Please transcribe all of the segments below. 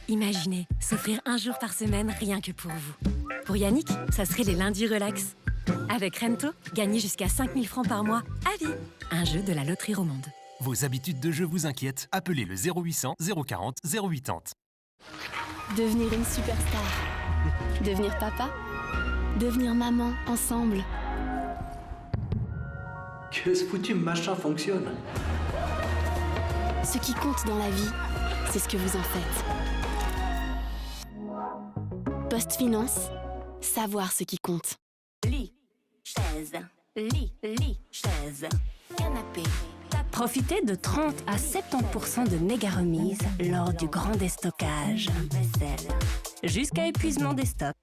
Imaginez s'offrir un jour par semaine rien que pour vous. Pour Yannick, ça serait les lundis relax. Avec Rento, gagnez jusqu'à 5 000 francs par mois à vie. Un jeu de la Loterie Romande. Vos habitudes de jeu vous inquiètent? Appelez le 0800 040 080. Devenir une superstar. Devenir papa. Devenir maman ensemble. Que ce foutu machin fonctionne. Ce qui compte dans la vie, c'est ce que vous en faites. PostFinance, savoir ce qui compte. Lit, chaise, chaise, canapé. Profitez de 30 à 70% de méga remises lors du grand déstockage. Vaisselle. Jusqu'à épuisement des stocks.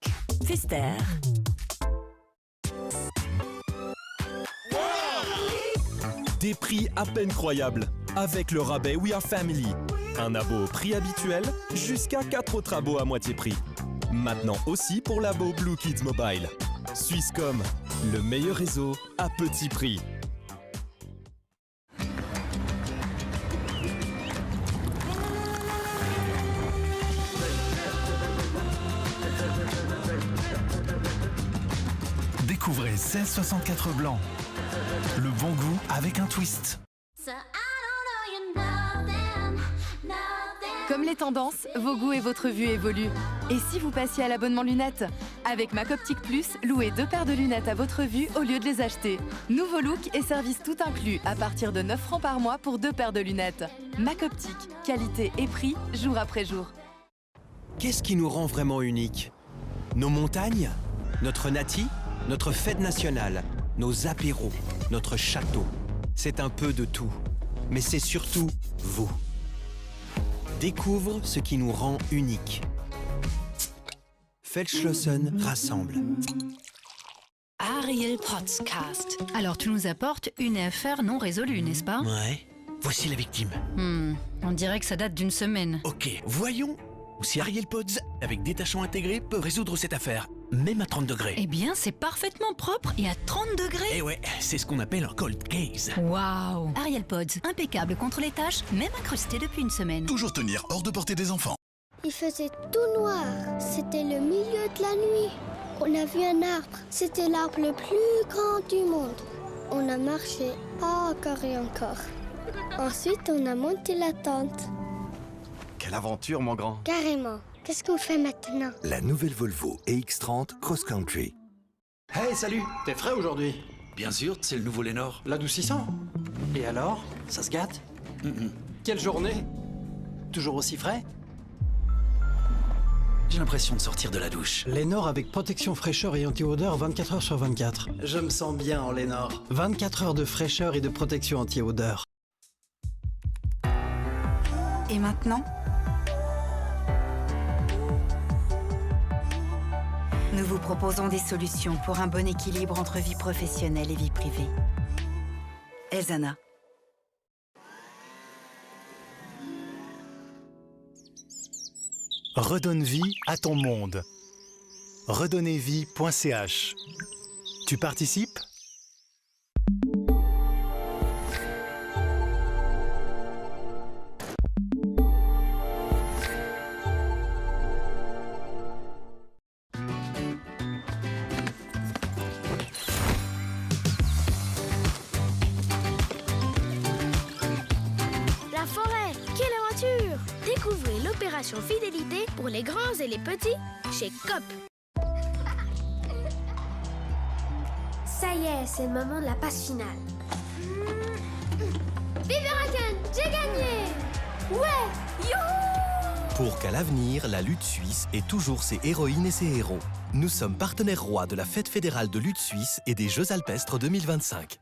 Pfister. Des prix à peine croyables avec le rabais We Are Family. Un abo au prix habituel jusqu'à 4 autres abos à moitié prix. Maintenant aussi pour l'abo Blue Kids Mobile. Swisscom, le meilleur réseau à petit prix. Découvrez 1664 blanc. Le bon goût avec un twist. Comme les tendances, vos goûts et votre vue évoluent. Et si vous passiez à l'abonnement lunettes? Avec Mac Optique Plus, louez 2 paires de lunettes à votre vue au lieu de les acheter. Nouveau look et service tout inclus à partir de 9 francs par mois pour 2 paires de lunettes. Mac Optique, qualité et prix, jour après jour. Qu'est-ce qui nous rend vraiment uniques? Nos montagnes? Notre nati? Notre fête nationale? Nos apéros? Notre château? C'est un peu de tout. Mais c'est surtout vous. Découvre ce qui nous rend uniques. Feldschlossen rassemble. Ariel Podcast. Alors tu nous apportes une affaire non résolue, n'est-ce pas? Ouais. Voici la victime. On dirait que ça date d'une semaine. Ok, voyons si Ariel Pods, avec détachement intégré, peut résoudre cette affaire, même à 30 degrés. Eh bien, c'est parfaitement propre et à 30 degrés. Eh ouais, c'est ce qu'on appelle un cold case. Waouh! Ariel Pods, impeccable contre les taches, même incrusté depuis une semaine. Toujours tenir hors de portée des enfants. Il faisait tout noir. C'était le milieu de la nuit. On a vu un arbre. C'était l'arbre le plus grand du monde. On a marché encore et encore. Ensuite, on a monté la tente. Quelle aventure, mon grand. Carrément. Qu'est-ce qu'on fait maintenant? La nouvelle Volvo EX30 Cross Country. Hey, salut. T'es frais aujourd'hui? Bien sûr, c'est le nouveau Lénore. L'adoucissant. Et alors? Ça se gâte? Quelle journée? Toujours aussi frais? J'ai l'impression de sortir de la douche. Lénore avec protection fraîcheur et anti-odeur 24 heures sur 24. Je me sens bien en Lénore. 24 heures de fraîcheur et de protection anti-odeur. Et maintenant, nous vous proposons des solutions pour un bon équilibre entre vie professionnelle et vie privée. Elzana. Redonne vie à ton monde. Redonnezvie.ch. Tu participes? La forêt, quelle aventure! Découvrez l'opération fidélité pour les grands et les petits chez Coop. Ça y est, c'est le moment de la passe finale. Vive Raken, j'ai gagné! Ouais, youhou! Pour qu'à l'avenir, la lutte suisse ait toujours ses héroïnes et ses héros. Nous sommes partenaires rois de la Fête fédérale de lutte suisse et des Jeux alpestres 2025.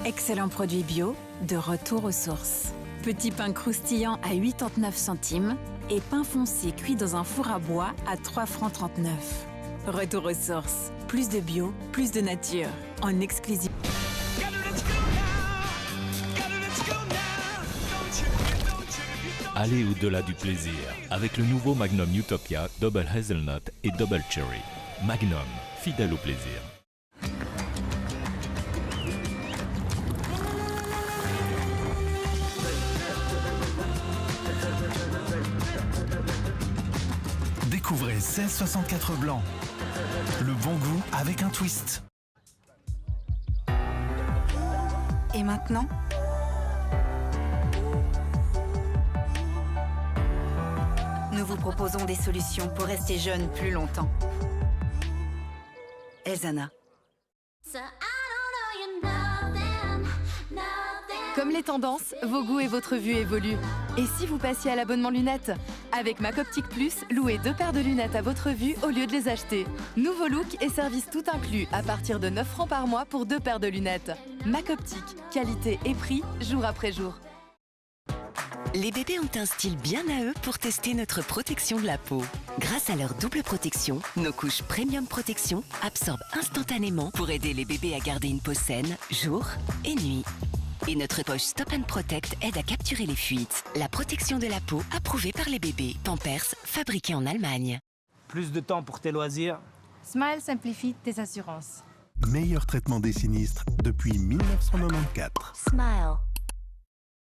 Excellent produit bio, de retour aux sources. Petit pain croustillant à 89 centimes et pain foncé cuit dans un four à bois à 3 francs 39. Retour aux sources. Plus de bio, plus de nature. En exclusivité. Allez au-delà du plaisir avec le nouveau Magnum Utopia Double Hazelnut et Double Cherry. Magnum, fidèle au plaisir. Découvrez 1664 blanc. Le bon goût avec un twist. Et maintenant ? Nous vous proposons des solutions pour rester jeune plus longtemps. Elzana. Comme les tendances, vos goûts et votre vue évoluent. Et si vous passiez à l'abonnement lunettes? Avec Mac Optique Plus, louez 2 paires de lunettes à votre vue au lieu de les acheter. Nouveau look et service tout inclus à partir de 9 francs par mois pour 2 paires de lunettes. Mac Optique, qualité et prix, jour après jour. Les bébés ont un style bien à eux pour tester notre protection de la peau. Grâce à leur double protection, nos couches Premium Protection absorbent instantanément pour aider les bébés à garder une peau saine, jour et nuit. Et notre poche Stop & Protect aide à capturer les fuites. La protection de la peau approuvée par les bébés. Pampers, fabriqué en Allemagne. Plus de temps pour tes loisirs. Smile simplifie tes assurances. Meilleur traitement des sinistres depuis 1994. Smile.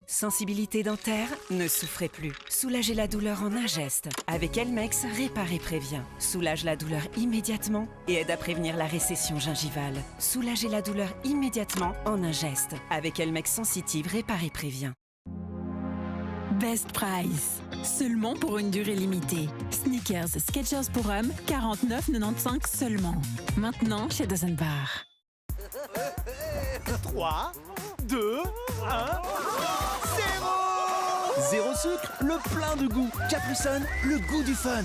Sensibilité dentaire? Ne souffrez plus. Soulagez la douleur en un geste. Avec Elmex, répare et prévient. Soulage la douleur immédiatement et aide à prévenir la récession gingivale. Soulagez la douleur immédiatement en un geste. Avec Elmex Sensitive, répare et prévient. Best Price. Seulement pour une durée limitée. Sneakers Skechers pour hommes, 49,95 seulement. Maintenant chez Dozen Bar. 3, 2, 1... Zéro sucre, le plein de goût. Capri-Sun, le goût du fun.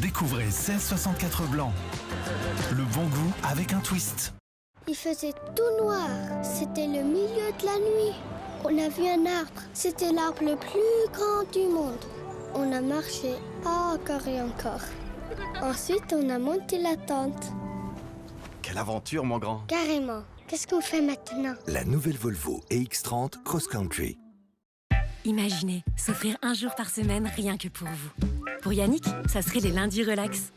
Découvrez 1664 blanc. Le bon goût avec un twist. Il faisait tout noir. C'était le milieu de la nuit. On a vu un arbre. C'était l'arbre le plus grand du monde. On a marché encore et encore. Ensuite, on a monté la tente. Quelle aventure, mon grand. Carrément. Qu'est-ce qu'on fait maintenant? La nouvelle Volvo EX30 Cross Country. Imaginez s'offrir un jour par semaine rien que pour vous. Pour Yannick, ça serait les lundis relax.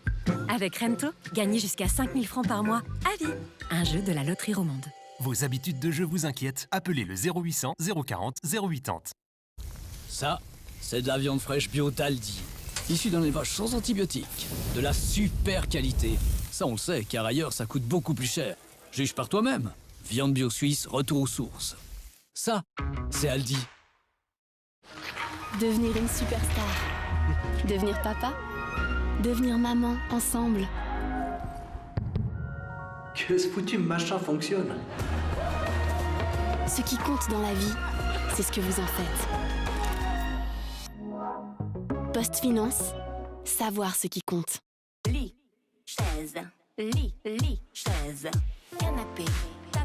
Avec Rento, gagnez jusqu'à 5 000 francs par mois à vie. Un jeu de la loterie Romande. Vos habitudes de jeu vous inquiètent? Appelez le 0800 040 080. Ça, c'est de la viande fraîche bio d'Aldi. Issue d'un élevage sans antibiotiques. De la super qualité. Ça, on le sait, car ailleurs, ça coûte beaucoup plus cher. Juge par toi-même. Viande bio suisse, retour aux sources. Ça, c'est Aldi. Devenir une superstar. Devenir papa. Devenir maman, ensemble. Que ce foutu machin fonctionne. Ce qui compte dans la vie, c'est ce que vous en faites. Post Finance, savoir ce qui compte. Lit, chaise, lit, chaise, canapé.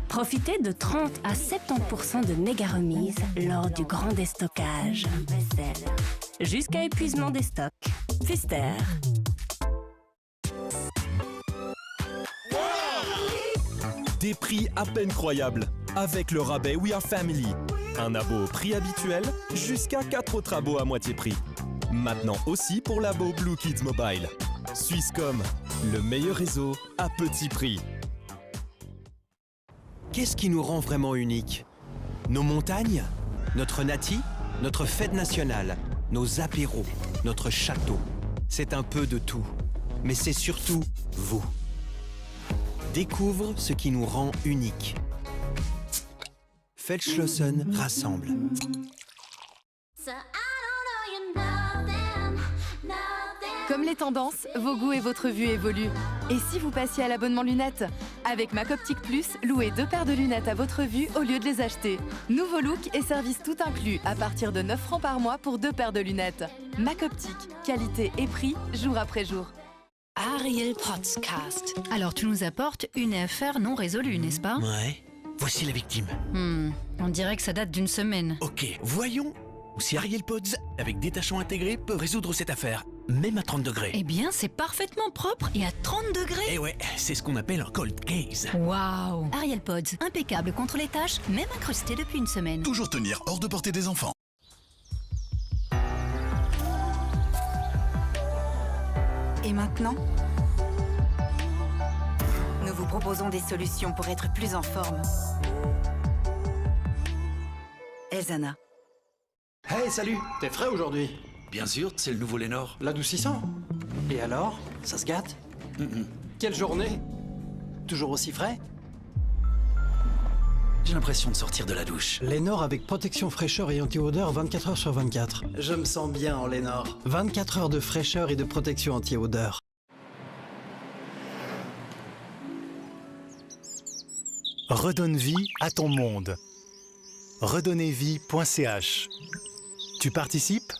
Profitez de 30 à 70% de méga remises lors du grand déstockage. Vaisselle. Jusqu'à épuisement des stocks. Pfister. Des prix à peine croyables avec le rabais We Are Family. Un abo au prix habituel jusqu'à 4 autres abos à moitié prix. Maintenant aussi pour l'abo Blue Kids Mobile. Swisscom, le meilleur réseau à petit prix. Qu'est-ce qui nous rend vraiment uniques? Nos montagnes? Notre nati? Notre fête nationale? Nos apéros? Notre château? C'est un peu de tout. Mais c'est surtout vous. Découvre ce qui nous rend uniques. Feldschlossen rassemble. Comme les tendances, vos goûts et votre vue évoluent. Et si vous passiez à l'abonnement lunettes? Avec Mac Optique Plus, louez 2 paires de lunettes à votre vue au lieu de les acheter. Nouveau look et service tout inclus à partir de 9 francs par mois pour 2 paires de lunettes. Mac Optique, qualité et prix, jour après jour. Ariel Podcast. Alors tu nous apportes une affaire non résolue, n'est-ce pas? Ouais. Voici la victime. On dirait que ça date d'une semaine. Ok, voyons ou si Ariel Pods, avec détachant intégré, peuvent résoudre cette affaire, même à 30 degrés. Eh bien, c'est parfaitement propre et à 30 degrés. Eh ouais, c'est ce qu'on appelle un cold case. Waouh. Ariel Pods, impeccable contre les taches, même incrusté depuis une semaine. Toujours tenir hors de portée des enfants. Et maintenant, nous vous proposons des solutions pour être plus en forme. Elzana. Hey, salut. T'es frais aujourd'hui? Bien sûr, c'est le nouveau Lénore. L'adoucissant. Et alors? Ça se gâte? Quelle journée? Toujours aussi frais? J'ai l'impression de sortir de la douche. Lénore avec protection fraîcheur et anti-odeur 24 heures sur 24. Je me sens bien en Lénore. 24 heures de fraîcheur et de protection anti-odeur. Redonne vie à ton monde. Redonnezvie.ch. Tu participes?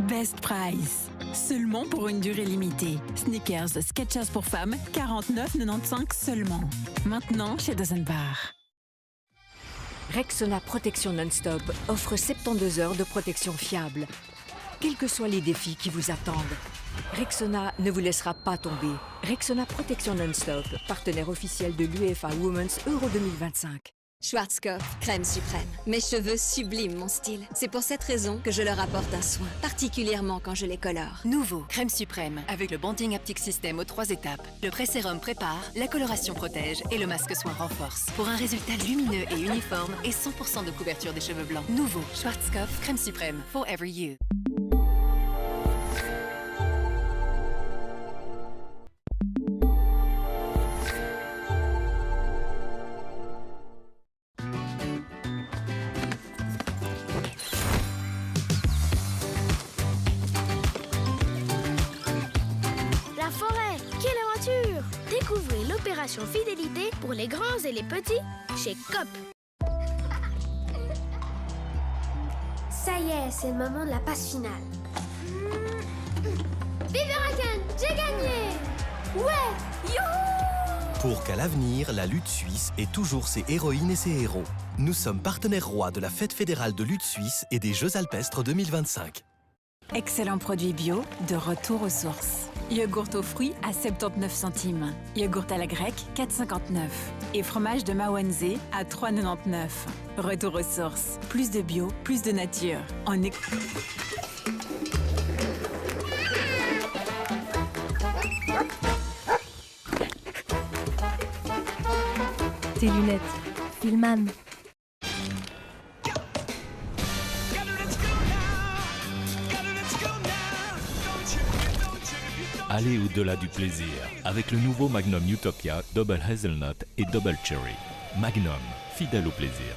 Best Price. Seulement pour une durée limitée. Sneakers Skechers pour femmes, 49,95 seulement. Maintenant chez Dozen Bar. Rexona Protection Non-Stop offre 72 heures de protection fiable. Quels que soient les défis qui vous attendent, Rexona ne vous laissera pas tomber. Rexona Protection Non-Stop, partenaire officiel de l'UEFA Women's Euro 2025. Schwarzkopf, crème suprême. Mes cheveux subliment mon style. C'est pour cette raison que je leur apporte un soin, particulièrement quand je les colore. Nouveau, crème suprême, avec le Bonding Haptic System aux 3 étapes. Le pré-sérum prépare, la coloration protège et le masque soin renforce. Pour un résultat lumineux et uniforme et 100% de couverture des cheveux blancs. Nouveau, Schwarzkopf, crème suprême, Forever You. Découvrez l'opération fidélité pour les grands et les petits chez Coop. Ça y est, c'est le moment de la passe finale. Vive Raken, j'ai gagné! Ouais, youhou! Pour qu'à l'avenir, la lutte suisse ait toujours ses héroïnes et ses héros. Nous sommes partenaires rois de la Fête fédérale de lutte suisse et des Jeux alpestres 2025. Excellent produit bio, de retour aux sources. Yogourt aux fruits à 79 centimes. Yogourt à la grecque, 4,59. Et fromage de Mawanzé à 3,99. Retour aux sources. Plus de bio, plus de nature. Tes lunettes. Filman. Allez au-delà du plaisir avec le nouveau Magnum Utopia Double Hazelnut et Double Cherry. Magnum, fidèle au plaisir.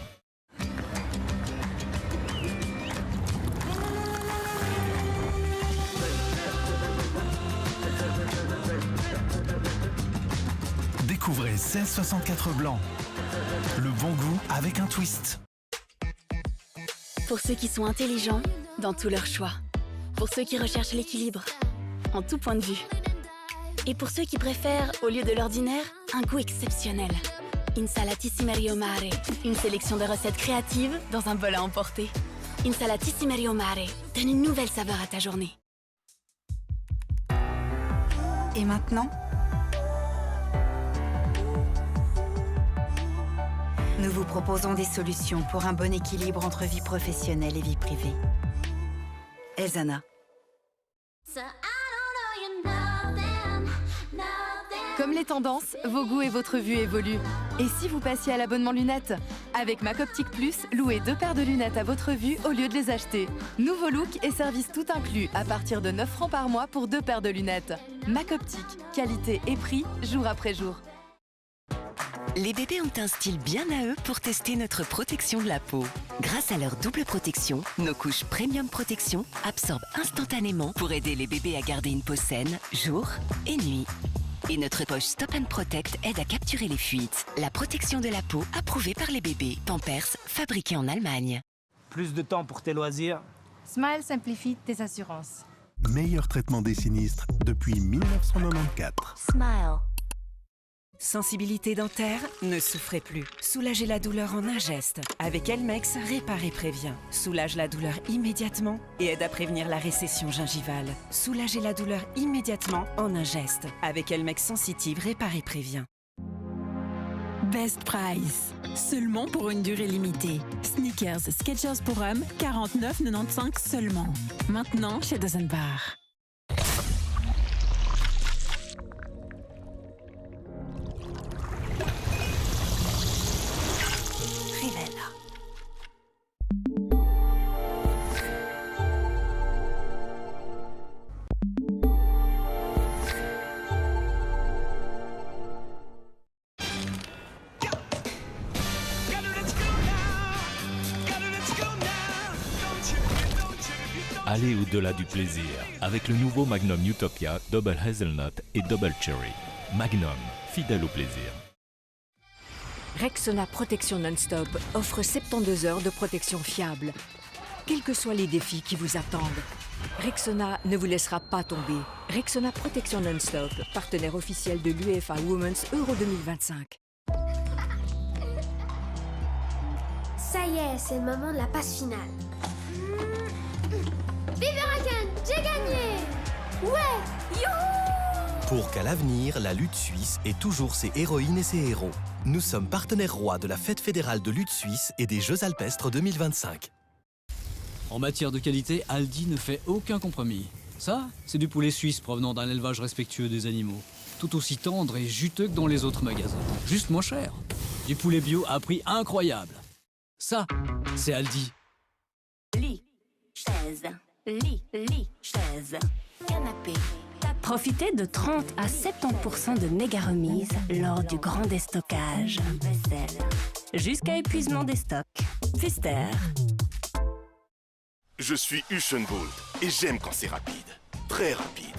Découvrez 1664 blanc. Le bon goût avec un twist. Pour ceux qui sont intelligents dans tous leurs choix. Pour ceux qui recherchent l'équilibre en tout point de vue. Et pour ceux qui préfèrent, au lieu de l'ordinaire, un goût exceptionnel. Insalatissime Mare, une sélection de recettes créatives dans un bol à emporter. Insalatissime Mare, donne une nouvelle saveur à ta journée. Et maintenant, nous vous proposons des solutions pour un bon équilibre entre vie professionnelle et vie privée. Elzana. Comme les tendances, vos goûts et votre vue évoluent. Et si vous passiez à l'abonnement lunettes? Avec Mac Optique Plus, louez 2 paires de lunettes à votre vue au lieu de les acheter. Nouveau look et service tout inclus à partir de 9 francs par mois pour 2 paires de lunettes. Mac Optique, qualité et prix, jour après jour. Les bébés ont un style bien à eux pour tester notre protection de la peau. Grâce à leur double protection, nos couches Premium Protection absorbent instantanément pour aider les bébés à garder une peau saine, jour et nuit. Et notre poche Stop & Protect aide à capturer les fuites. La protection de la peau approuvée par les bébés. Pampers, fabriqué en Allemagne. Plus de temps pour tes loisirs. Smile simplifie tes assurances. Meilleur traitement des sinistres depuis 1994. Smile. Sensibilité dentaire? Ne souffrez plus. Soulagez la douleur en un geste. Avec Elmex, répare et prévient. Soulage la douleur immédiatement et aide à prévenir la récession gingivale. Soulagez la douleur immédiatement en un geste. Avec Elmex Sensitive, répare et prévient. Best Price. Seulement pour une durée limitée. Sneakers Skechers pour hommes, 49,95 seulement. Maintenant chez Dozen Bar. Allez au-delà du plaisir avec le nouveau Magnum Utopia Double Hazelnut et Double Cherry. Magnum, fidèle au plaisir. Rexona Protection Non-Stop offre 72 heures de protection fiable. Quels que soient les défis qui vous attendent, Rexona ne vous laissera pas tomber. Rexona Protection Non-Stop, partenaire officiel de l'UEFA Women's Euro 2025. Ça y est, c'est le moment de la passe finale. Vive Raken, j'ai gagné! Ouais! Youhou! Pour qu'à l'avenir, la lutte suisse ait toujours ses héroïnes et ses héros. Nous sommes partenaires rois de la Fête fédérale de lutte suisse et des Jeux alpestres 2025. En matière de qualité, Aldi ne fait aucun compromis. Ça, c'est du poulet suisse provenant d'un élevage respectueux des animaux. Tout aussi tendre et juteux que dans les autres magasins. Juste moins cher. Du poulet bio à prix incroyable. Ça, c'est Aldi. Lit, chaise, lit, chaise, canapé. Profitez de 30 à 70% de méga remises lors du grand déstockage. Vaisselle. Jusqu'à épuisement des stocks. Pfister. Je suis Usain Bolt et j'aime quand c'est rapide. Très rapide.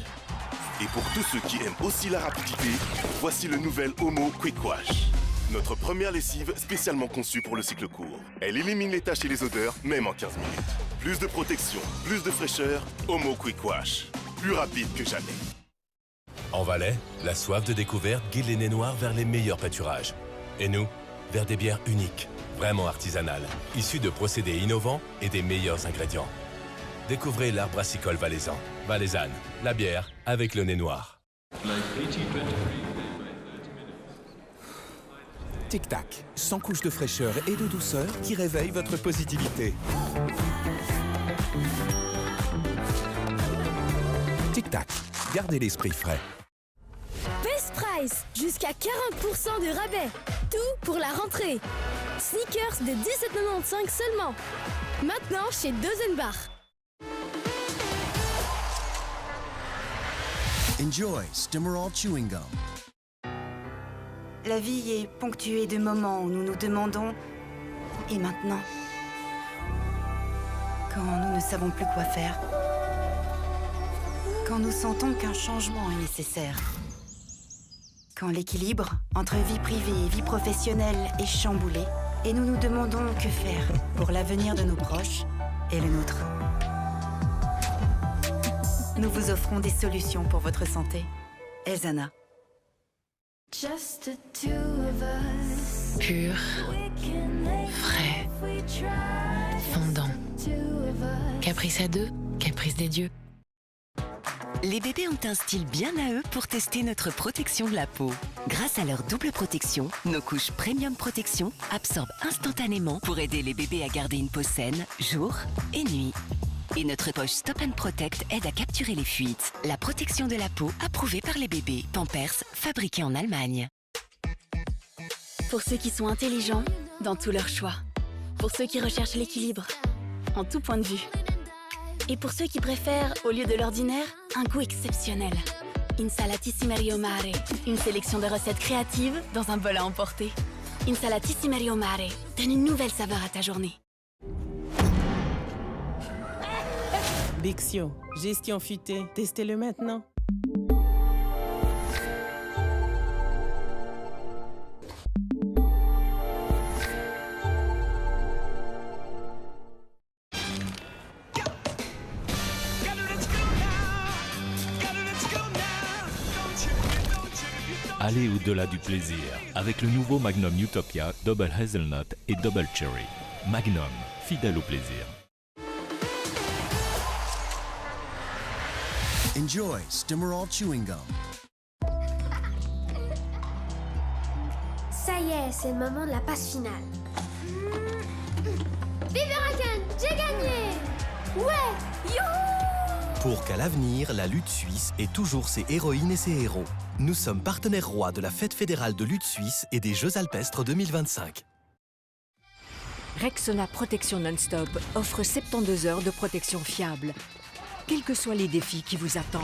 Et pour tous ceux qui aiment aussi la rapidité, voici le nouvel Omo Quick Wash. Notre première lessive spécialement conçue pour le cycle court. Elle élimine les taches et les odeurs, même en 15 minutes. Plus de protection, plus de fraîcheur, Omo Quick Wash. Plus rapide que jamais. En Valais, la soif de découverte guide les nez noirs vers les meilleurs pâturages. Et nous, vers des bières uniques, vraiment artisanales, issues de procédés innovants et des meilleurs ingrédients. Découvrez l'art brassicole valaisan. Valaisanne, la bière avec le nez noir. Tic-tac, 100 couches de fraîcheur et de douceur qui réveillent votre positivité. Tic-tac, gardez l'esprit frais. Best Price, jusqu'à 40% de rabais. Tout pour la rentrée. Sneakers de 17,95 seulement. Maintenant chez Dozen Bar. Enjoy Stimorol Chewing Gum. La vie est ponctuée de moments où nous nous demandons « Et maintenant ?» Quand nous ne savons plus quoi faire. Quand nous sentons qu'un changement est nécessaire. Quand l'équilibre entre vie privée et vie professionnelle est chamboulé. Et nous nous demandons que faire pour l'avenir de nos proches et le nôtre. Nous vous offrons des solutions pour votre santé. Elzana. Pur, frais, fondant. Caprice à deux, caprice des dieux. Les bébés ont un style bien à eux pour tester notre protection de la peau. Grâce à leur double protection, nos couches Premium Protection absorbent instantanément pour aider les bébés à garder une peau saine, jour et nuit. Et notre poche Stop & Protect aide à capturer les fuites. La protection de la peau approuvée par les bébés. Pampers, fabriqué en Allemagne. Pour ceux qui sont intelligents dans tous leurs choix. Pour ceux qui recherchent l'équilibre en tout point de vue. Et pour ceux qui préfèrent, au lieu de l'ordinaire, un goût exceptionnel. Insalatissimi au mare. Une sélection de recettes créatives dans un bol à emporter. Insalatissimi au mare. Donne une nouvelle saveur à ta journée. Bixio, gestion futée. Testez-le maintenant. Allez au-delà du plaisir avec le nouveau Magnum Utopia Double Hazelnut et Double Cherry. Magnum, fidèle au plaisir. Enjoy Stimorol Chewing Gum. Ça y est, c'est le moment de la passe finale. Vive Raken, j'ai gagné! Ouais, youhou! Pour qu'à l'avenir, la lutte suisse ait toujours ses héroïnes et ses héros. Nous sommes partenaires rois de la Fête fédérale de lutte suisse et des Jeux alpestres 2025. Rexona Protection Non-Stop offre 72 heures de protection fiable. Quels que soient les défis qui vous attendent,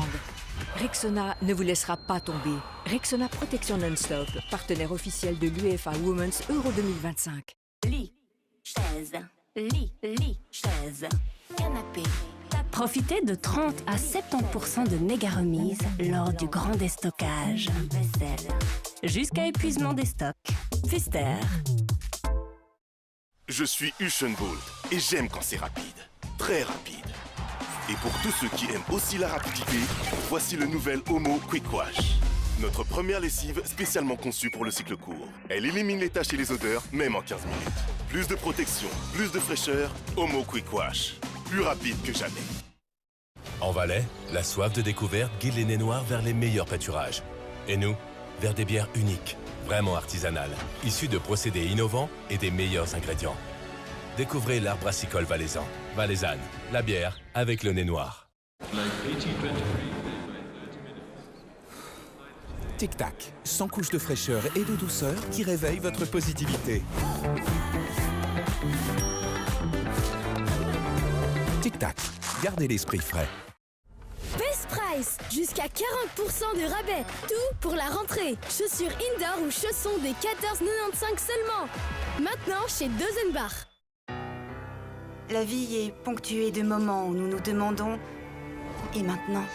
Rexona ne vous laissera pas tomber. Rexona Protection Non-Stop, partenaire officiel de l'UEFA Women's Euro 2025. Lit, chaise, chaise, canapé. Profitez de 30 à 70% de méga remises lors du grand déstockage. Jusqu'à épuisement des stocks. Pfister. Je suis Usain Bolt et j'aime quand c'est rapide. Très rapide. Et pour tous ceux qui aiment aussi la rapidité, voici le nouvel Homo Quick Wash. Notre première lessive spécialement conçue pour le cycle court. Elle élimine les taches et les odeurs, même en 15 minutes. Plus de protection, plus de fraîcheur, Homo Quick Wash. Plus rapide que jamais. En Valais, la soif de découverte guide les nez noirs vers les meilleurs pâturages. Et nous, vers des bières uniques, vraiment artisanales, issues de procédés innovants et des meilleurs ingrédients. Découvrez l'art brassicole valaisan. Valaisanne, la bière avec le nez noir. Tic-tac, 100 couches de fraîcheur et de douceur qui réveillent votre positivité. Tic-tac, gardez l'esprit frais. Best Price, jusqu'à 40% de rabais. Tout pour la rentrée. Chaussures indoor ou chaussons des 14,95 seulement. Maintenant chez Dozenbach. La vie est ponctuée de moments où nous nous demandons « Et maintenant ?»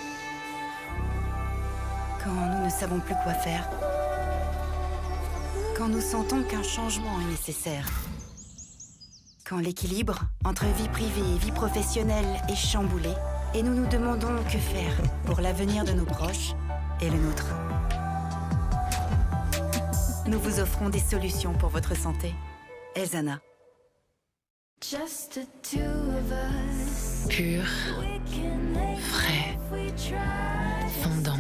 Quand nous ne savons plus quoi faire. Quand nous sentons qu'un changement est nécessaire. Quand l'équilibre entre vie privée et vie professionnelle est chamboulé. Et nous nous demandons que faire pour l'avenir de nos proches et le nôtre. Nous vous offrons des solutions pour votre santé. Elzana. Pur, frais, fondant.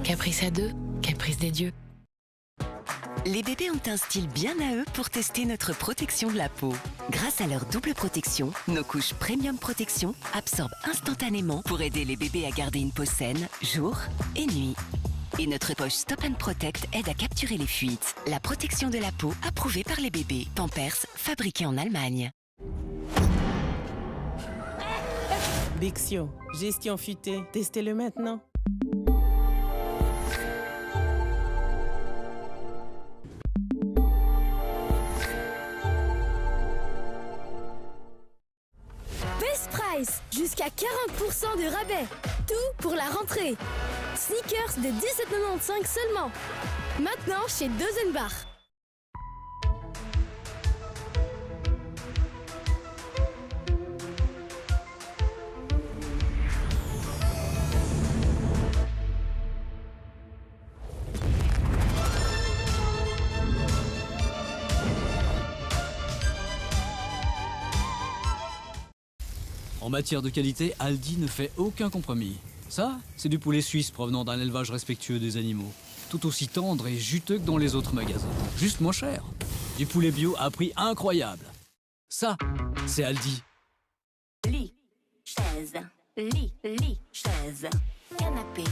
Caprice à deux, caprice des dieux. Les bébés ont un style bien à eux pour tester notre protection de la peau. Grâce à leur double protection, nos couches Premium Protection absorbent instantanément pour aider les bébés à garder une peau saine, jour et nuit. Et notre poche Stop & Protect aide à capturer les fuites. La protection de la peau approuvée par les bébés. Pampers, fabriqué en Allemagne. Bixio, gestion futée. Testez-le maintenant. Best Price, jusqu'à 40% de rabais. Tout pour la rentrée. Sneakers de 17,95 seulement. Maintenant chez Dozenbach. En matière de qualité, Aldi ne fait aucun compromis. Ça, c'est du poulet suisse provenant d'un élevage respectueux des animaux. Tout aussi tendre et juteux que dans les autres magasins. Juste moins cher. Du poulet bio à prix incroyable. Ça, c'est Aldi. Lit, chaise, chaise, canapé.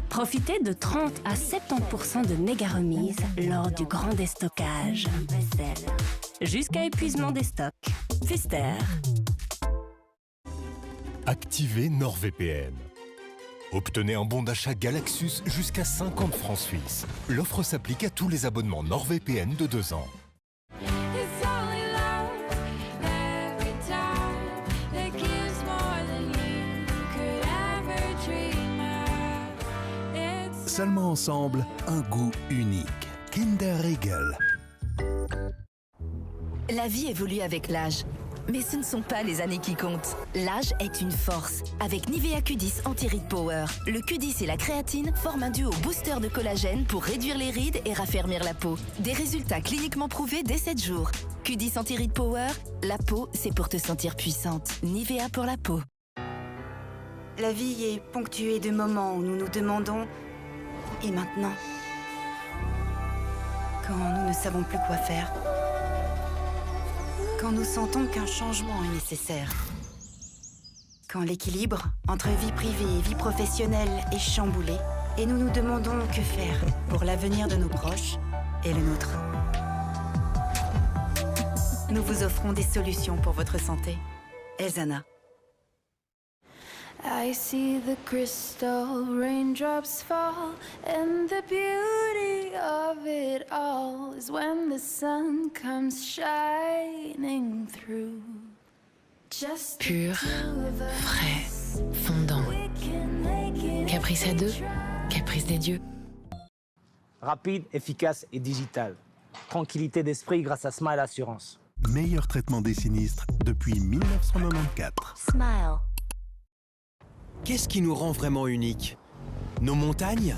Profitez de 30 à 70% de méga remises lors du grand déstockage. Jusqu'à épuisement des stocks. Pfister. Activez NordVPN. Obtenez un bon d'achat Galaxus jusqu'à 50 francs suisses. L'offre s'applique à tous les abonnements NordVPN de 2 ans. Seulement ensemble, un goût unique. Kinder Riegel. La vie évolue avec l'âge. Mais ce ne sont pas les années qui comptent. L'âge est une force. Avec Nivea Q10 Anti-Rides Power, le Q10 et la créatine forment un duo booster de collagène pour réduire les rides et raffermir la peau. Des résultats cliniquement prouvés dès 7 jours. Q10 Anti-Rides Power, la peau, c'est pour te sentir puissante. Nivea pour la peau. La vie est ponctuée de moments où nous nous demandons « Et maintenant ?» Quand nous ne savons plus quoi faire. Quand nous sentons qu'un changement est nécessaire. Quand l'équilibre entre vie privée et vie professionnelle est chamboulé. Et nous nous demandons que faire pour l'avenir de nos proches et le nôtre. Nous vous offrons des solutions pour votre santé. Elzana. I see the crystal raindrops fall, and the beauty of it all is when the sun comes shining through. Pur, frais, fondant. Caprice à deux, caprice des dieux. Rapide, efficace et digital. Tranquillité d'esprit grâce à Smile Assurance. Meilleur traitement des sinistres depuis 1994. Smile. Qu'est-ce qui nous rend vraiment uniques? Nos montagnes,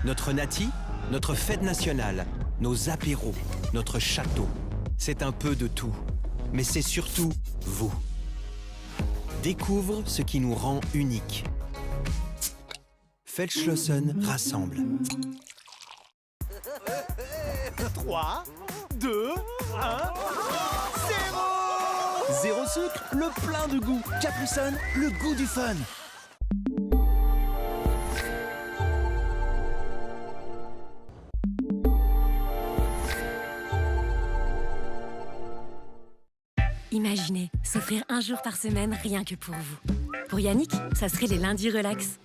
notre nati, notre fête nationale, nos apéros, notre château. C'est un peu de tout, mais c'est surtout vous. Découvre ce qui nous rend uniques. Feldschlossen rassemble. 3, 2, 1, 0! Zéro sucre, le plein de goût. Capri-Sun, le goût du fun. Imaginez, s'offrir un jour par semaine rien que pour vous. Pour Yannick, ça serait les lundis relax.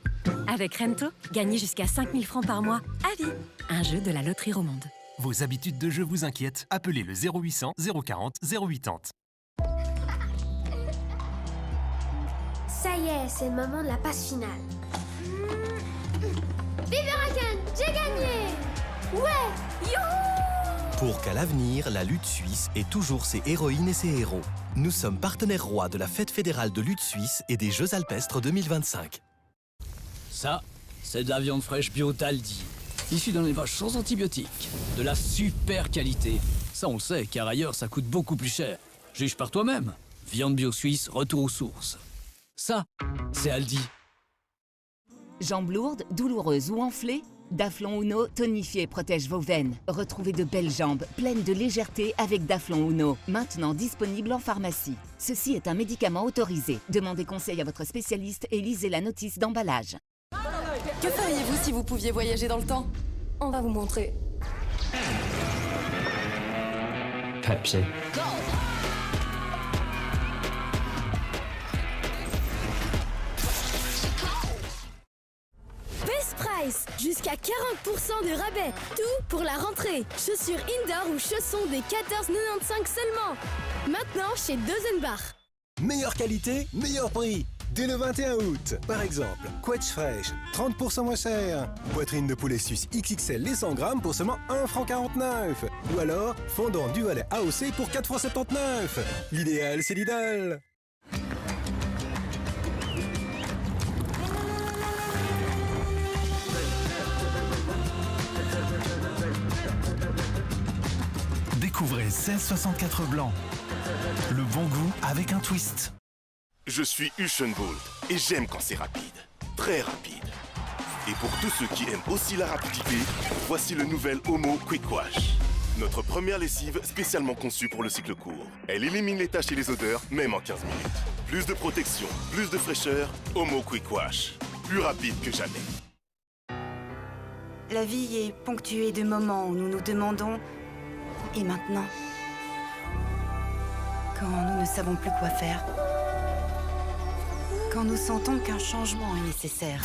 Avec Rento, gagnez jusqu'à 5 000 francs par mois à vie. Un jeu de la loterie romande. Vos habitudes de jeu vous inquiètent? Appelez le 0800 040 080. Ça y est, c'est le moment de la passe finale. Vive Raken, j'ai gagné! Ouais, youhou! Pour qu'à l'avenir, la lutte suisse ait toujours ses héroïnes et ses héros. Nous sommes partenaires rois de la Fête fédérale de lutte suisse et des Jeux alpestres 2025. Ça, c'est de la viande fraîche bio d'Aldi. Issue d'un élevage sans antibiotiques. De la super qualité. Ça, on le sait, car ailleurs, ça coûte beaucoup plus cher. Juge par toi-même. Viande bio suisse, retour aux sources. Ça, c'est Aldi. Jambes lourdes, douloureuses ou enflées? Daflon Uno tonifie et protège vos veines. Retrouvez de belles jambes pleines de légèreté avec Daflon Uno, maintenant disponible en pharmacie. Ceci est un médicament autorisé. Demandez conseil à votre spécialiste et lisez la notice d'emballage. Que feriez-vous si vous pouviez voyager dans le temps? On va vous montrer. Papier. Best Price, jusqu'à 40% de rabais. Tout pour la rentrée. Chaussures indoor ou chaussons des 14,95 seulement. Maintenant chez Deuzenbach. Meilleure qualité, meilleur prix. Dès le 21 août, par exemple, Quetch fraîche, 30% moins cher. Poitrine de poulet suisse XXL les 100 grammes pour seulement 1,49 franc. Ou alors, fondant du Valais AOC pour 4,79 francs. L'idéal, c'est Lidl. Découvrez 1664 blanc. Le bon goût avec un twist. Je suis Usain Bolt et j'aime quand c'est rapide. Très rapide. Et pour tous ceux qui aiment aussi la rapidité, voici le nouvel Homo Quick Wash. Notre première lessive spécialement conçue pour le cycle court. Elle élimine les taches et les odeurs, même en 15 minutes. Plus de protection, plus de fraîcheur, Homo Quick Wash. Plus rapide que jamais. La vie est ponctuée de moments où nous nous demandons « Et maintenant ?» Quand nous ne savons plus quoi faire. Quand nous sentons qu'un changement est nécessaire.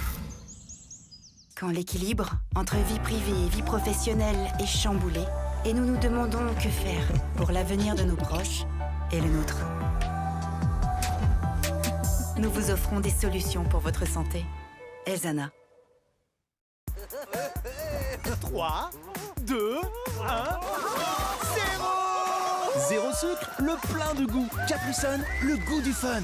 Quand l'équilibre entre vie privée et vie professionnelle est chamboulé. Et nous nous demandons que faire pour l'avenir de nos proches et le nôtre. Nous vous offrons des solutions pour votre santé. Elzana. 3, 2, 1, 0! Zéro sucre, le plein de goût. Capri Sun, le goût du fun.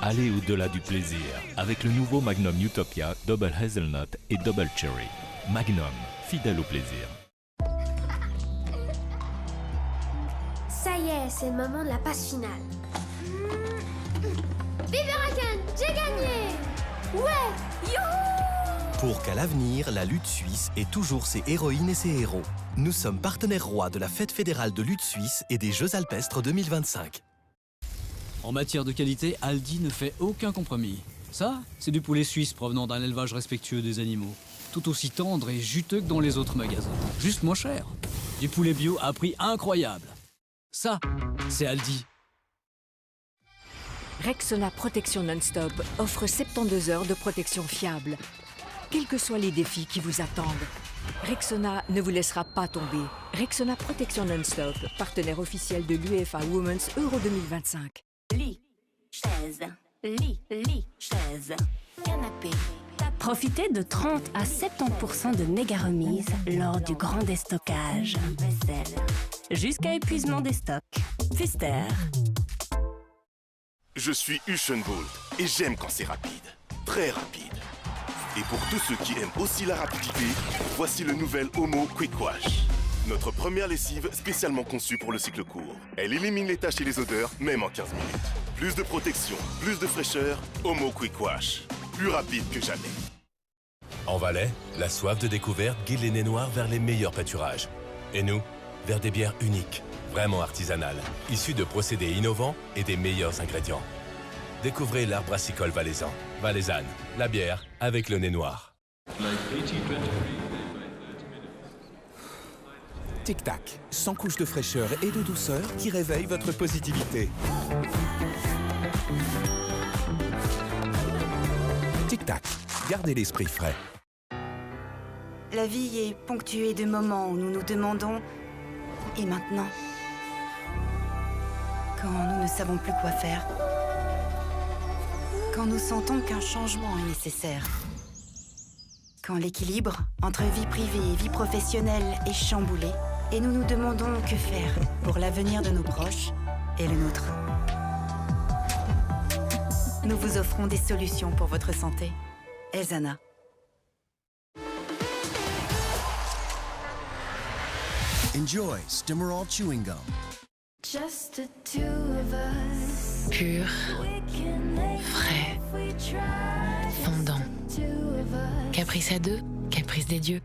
Allez au-delà du plaisir avec le nouveau Magnum Utopia Double Hazelnut et Double Cherry. Magnum, fidèle au plaisir. Ça y est, c'est le moment de la passe finale. Vive Huracan, j'ai gagné! Ouais, youhou! Pour qu'à l'avenir, la lutte suisse ait toujours ses héroïnes et ses héros. Nous sommes partenaires rois de la Fête fédérale de lutte suisse et des Jeux alpestres 2025. En matière de qualité, Aldi ne fait aucun compromis. Ça, c'est du poulet suisse provenant d'un élevage respectueux des animaux. Tout aussi tendre et juteux que dans les autres magasins. Juste moins cher. Du poulet bio à prix incroyable. Ça, c'est Aldi. Rexona Protection Non-Stop offre 72 heures de protection fiable. Quels que soient les défis qui vous attendent, Rexona ne vous laissera pas tomber. Rexona Protection Non-Stop, partenaire officiel de l'UEFA Women's Euro 2025. Lit, chaise, lit, chaise, canapé. Profitez de 30 à 70% de méga remises lors du grand déstockage. Vaisselle. Jusqu'à épuisement des stocks. Pfister. Je suis Usain Bolt et j'aime quand c'est rapide. Très rapide. Et pour tous ceux qui aiment aussi la rapidité, voici le nouvel Omo Quick Wash. Notre première lessive spécialement conçue pour le cycle court. Elle élimine les taches et les odeurs, même en 15 minutes. Plus de protection, plus de fraîcheur, Omo Quick Wash. Plus rapide que jamais. En Valais, la soif de découverte guide les nez noirs vers les meilleurs pâturages. Et nous, vers des bières uniques, vraiment artisanales, issues de procédés innovants et des meilleurs ingrédients. Découvrez l'art brassicole valaisan. Valaisanne, la bière avec le nez noir. Tic-tac, 100 couches de fraîcheur et de douceur qui réveillent votre positivité. Tic-tac, gardez l'esprit frais. La vie est ponctuée de moments où nous nous demandons « Et maintenant ?» Quand nous ne savons plus quoi faire. Quand nous sentons qu'un changement est nécessaire. Quand l'équilibre entre vie privée et vie professionnelle est chamboulé. Et nous nous demandons que faire pour l'avenir de nos proches et le nôtre. Nous vous offrons des solutions pour votre santé. Elzana. Enjoy Stimorol Chewing Gum. Just the two of us. Pur, frais, fondant. Caprice à deux, caprice des dieux.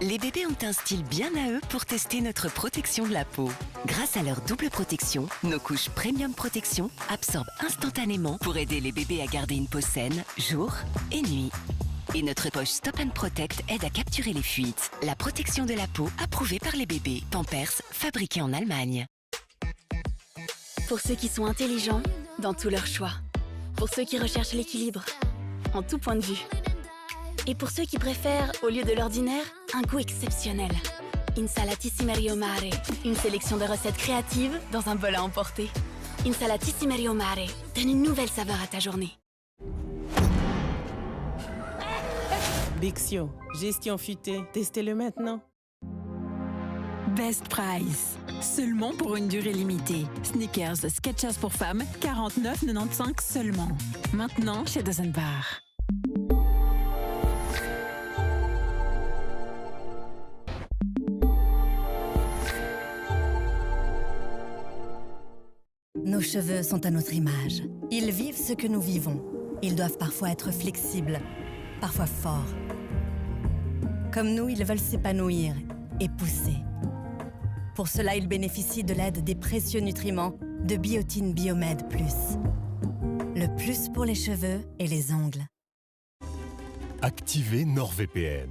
Les bébés ont un style bien à eux pour tester notre protection de la peau. Grâce à leur double protection, nos couches Premium Protection absorbent instantanément pour aider les bébés à garder une peau saine, jour et nuit. Et notre poche Stop & Protect aide à capturer les fuites. La protection de la peau approuvée par les bébés. Pampers, fabriqué en Allemagne. Pour ceux qui sont intelligents dans tous leurs choix. Pour ceux qui recherchent l'équilibre, en tout point de vue. Et pour ceux qui préfèrent, au lieu de l'ordinaire, un goût exceptionnel. Insalatissime Mare, une sélection de recettes créatives dans un bol à emporter. Insalatissime Mare, donne une nouvelle saveur à ta journée. Bixio, gestion futée, testez-le maintenant. Best Price, seulement pour une durée limitée. Sneakers Skechers pour femmes, 49,95 seulement. Maintenant chez Dozen Bar. Nos cheveux sont à notre image. Ils vivent ce que nous vivons. Ils doivent parfois être flexibles, parfois forts. Comme nous, ils veulent s'épanouir et pousser. Pour cela, ils bénéficient de l'aide des précieux nutriments de Biotine Biomed Plus. Le plus pour les cheveux et les ongles. Activez NordVPN.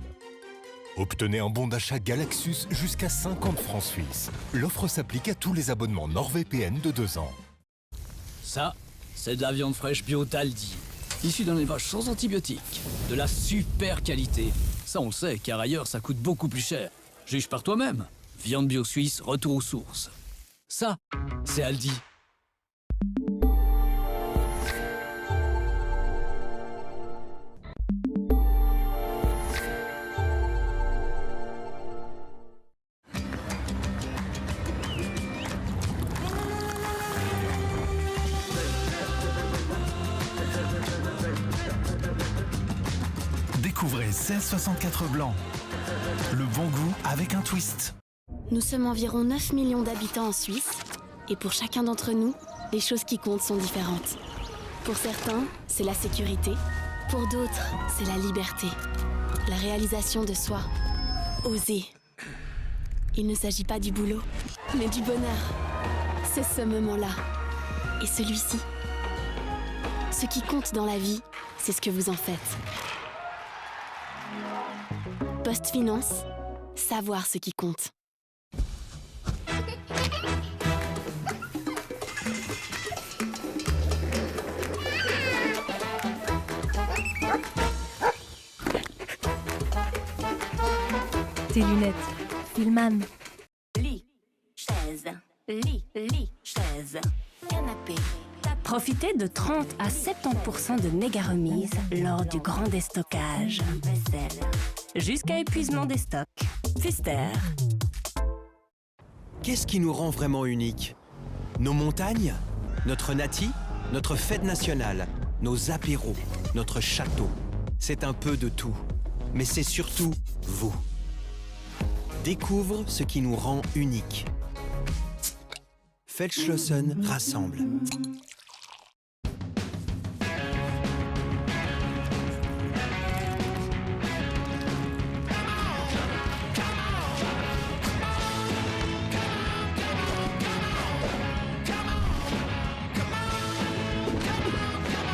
Obtenez un bon d'achat Galaxus jusqu'à 50 francs suisses. L'offre s'applique à tous les abonnements NordVPN de 2 ans. Ça, c'est de la viande fraîche bio d'Aldi. Issue d'un élevage sans antibiotiques. De la super qualité. Ça, on le sait, car ailleurs, ça coûte beaucoup plus cher. Juge par toi-même. Viande bio suisse, retour aux sources. Ça, c'est Aldi. Découvrez 1664 blanc. Le bon goût avec un twist. Nous sommes environ 9 millions d'habitants en Suisse, et pour chacun d'entre nous, les choses qui comptent sont différentes. Pour certains, c'est la sécurité. Pour d'autres, c'est la liberté. La réalisation de soi. Oser. Il ne s'agit pas du boulot, mais du bonheur. C'est ce moment-là. Et celui-ci. Ce qui compte dans la vie, c'est ce que vous en faites. PostFinance, savoir ce qui compte. Tes lunettes, Filman. Lit, chaise, chaise, canapé. Profitez de 30 à 70% de méga remises lors du grand déstockage. Vaisselle. Jusqu'à épuisement des stocks. Pfister. Qu'est-ce qui nous rend vraiment uniques? Nos montagnes, notre nati, notre fête nationale, nos apéros, notre château. C'est un peu de tout, mais c'est surtout vous. Découvre ce qui nous rend uniques. Feldschlossen rassemble.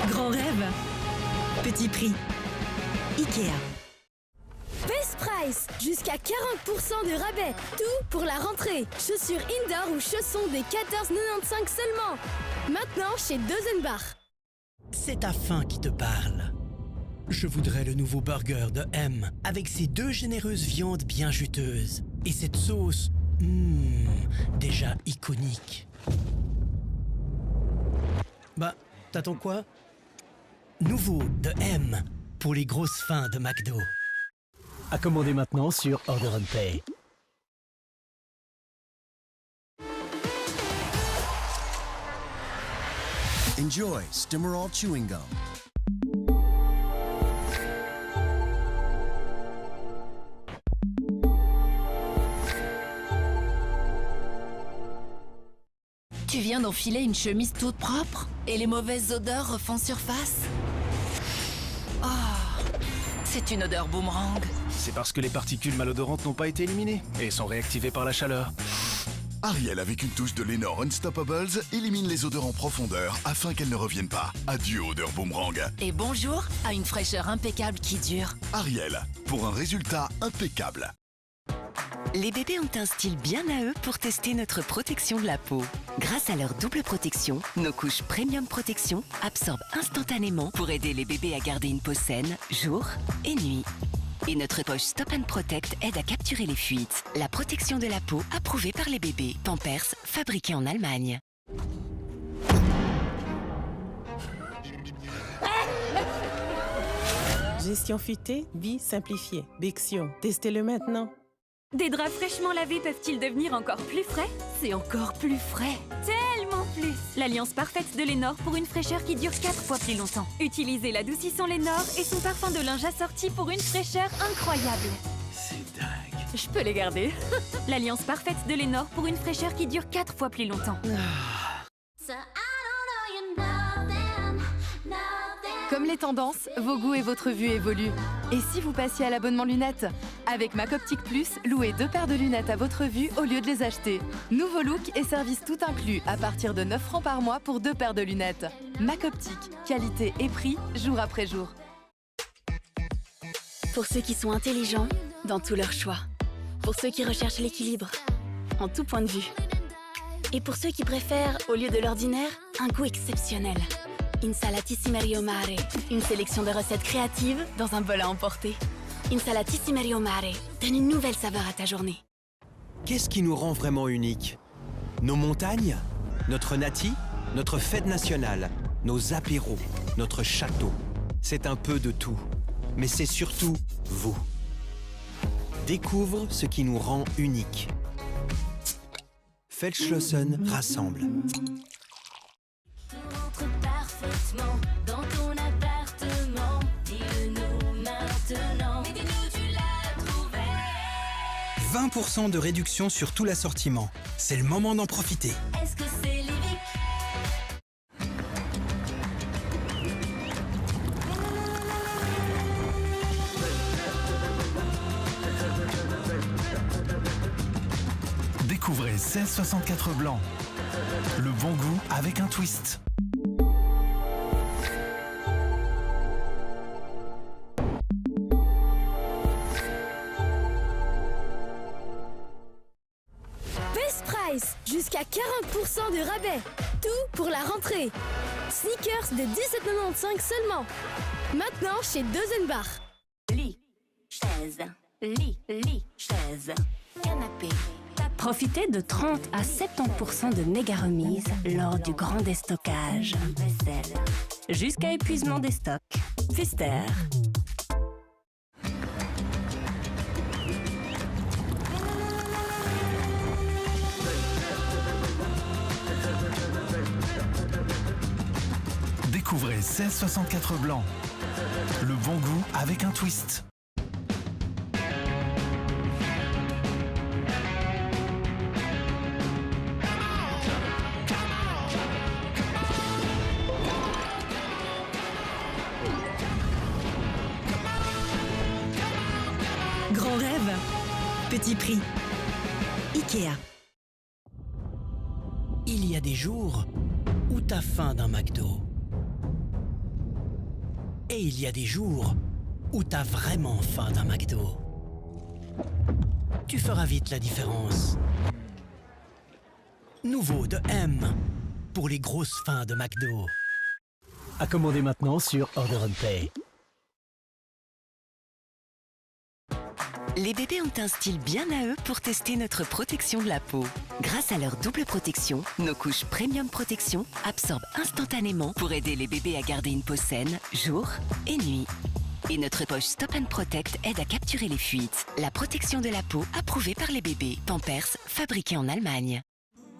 Grand rêve, petit prix. Ikea. Best Price, jusqu'à 40% de rabais. Tout pour la rentrée. Chaussures indoor ou chaussons des 14,95 seulement. Maintenant chez Dozenbach. C'est ta faim qui te parle. Je voudrais le nouveau burger de M, avec ses 2 généreuses viandes bien juteuses. Et cette sauce, déjà iconique. Bah, t'attends quoi? Nouveau de M, pour les grosses faims de McDo. À commander maintenant sur Order and Pay. Enjoy Stimorol Chewing Gum. Tu viens d'enfiler une chemise toute propre et les mauvaises odeurs refont surface? Oh, c'est une odeur boomerang. C'est parce que les particules malodorantes n'ont pas été éliminées et sont réactivées par la chaleur. Ariel, avec une touche de Lenor Unstoppables, élimine les odeurs en profondeur afin qu'elles ne reviennent pas. Adieu odeur boomerang. Et bonjour à une fraîcheur impeccable qui dure. Ariel, pour un résultat impeccable. Les bébés ont un style bien à eux pour tester notre protection de la peau. Grâce à leur double protection, nos couches Premium Protection absorbent instantanément pour aider les bébés à garder une peau saine, jour et nuit. Et notre poche Stop & Protect aide à capturer les fuites. La protection de la peau approuvée par les bébés. Pampers, fabriqué en Allemagne. Gestion fuitée, vie simplifiée. Bexion, testez-le maintenant. Des draps fraîchement lavés peuvent-ils devenir encore plus frais? C'est encore plus frais. Tellement plus. L'alliance parfaite de Lenor pour une fraîcheur qui dure 4 fois plus longtemps. Utilisez l'adoucissant Lenor et son parfum de linge assorti pour une fraîcheur incroyable. C'est dingue. Je peux les garder. L'alliance parfaite de Lenor pour une fraîcheur qui dure 4 fois plus longtemps. Comme les tendances, vos goûts et votre vue évoluent. Et si vous passiez à l'abonnement lunettes? Avec Mac Optique Plus, louez 2 paires de lunettes à votre vue au lieu de les acheter. Nouveau look et service tout inclus à partir de 9 francs par mois pour 2 paires de lunettes. Mac Optique, qualité et prix, jour après jour. Pour ceux qui sont intelligents dans tous leurs choix. Pour ceux qui recherchent l'équilibre, en tout point de vue. Et pour ceux qui préfèrent, au lieu de l'ordinaire, un goût exceptionnel. Insalatissime Mare, une sélection de recettes créatives dans un bol à emporter. Insalatissime Mare donne une nouvelle saveur à ta journée. Qu'est-ce qui nous rend vraiment uniques? Nos montagnes, notre nati, notre fête nationale, nos apéros, notre château. C'est un peu de tout, mais c'est surtout vous. Découvre ce qui nous rend uniques. Feldschlossen rassemble. Entre parfaitement dans ton appartement. Dis-le-nous maintenant. Mais dis-nous, tu l'as trouvé. 20% de réduction sur tout l'assortiment. C'est le moment d'en profiter. Est-ce que c'est Livic? Découvrez 1664 blanc. Le bon goût avec un twist. Best Price, jusqu'à 40% de rabais. Tout pour la rentrée. Sneakers de 17,95 seulement. Maintenant chez Dozenbach. Lit, chaise, lit, chaise, canapé. Profitez de 30 à 70% de méga remises lors du grand déstockage. Vaisselle. Jusqu'à épuisement des stocks. Pfister. Découvrez 1664 blanc. Le bon goût avec un twist. Grand rêve, petit prix. Ikea. Il y a des jours où t'as faim d'un McDo. Et il y a des jours où t'as vraiment faim d'un McDo. Tu feras vite la différence. Nouveau de M pour les grosses faims de McDo. À commander maintenant sur Order & Pay. Les bébés ont un style bien à eux pour tester notre protection de la peau. Grâce à leur double protection, nos couches Premium Protection absorbent instantanément pour aider les bébés à garder une peau saine, jour et nuit. Et notre poche Stop & Protect aide à capturer les fuites. La protection de la peau approuvée par les bébés. Pampers, fabriqué en Allemagne.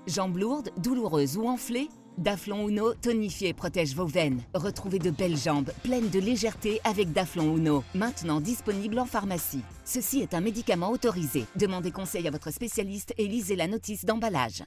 Jambes lourdes, douloureuses ou enflées? Daflon Uno tonifie et protège vos veines. Retrouvez de belles jambes pleines de légèreté avec Daflon Uno. Maintenant disponible en pharmacie. Ceci est un médicament autorisé. Demandez conseil à votre spécialiste et lisez la notice d'emballage.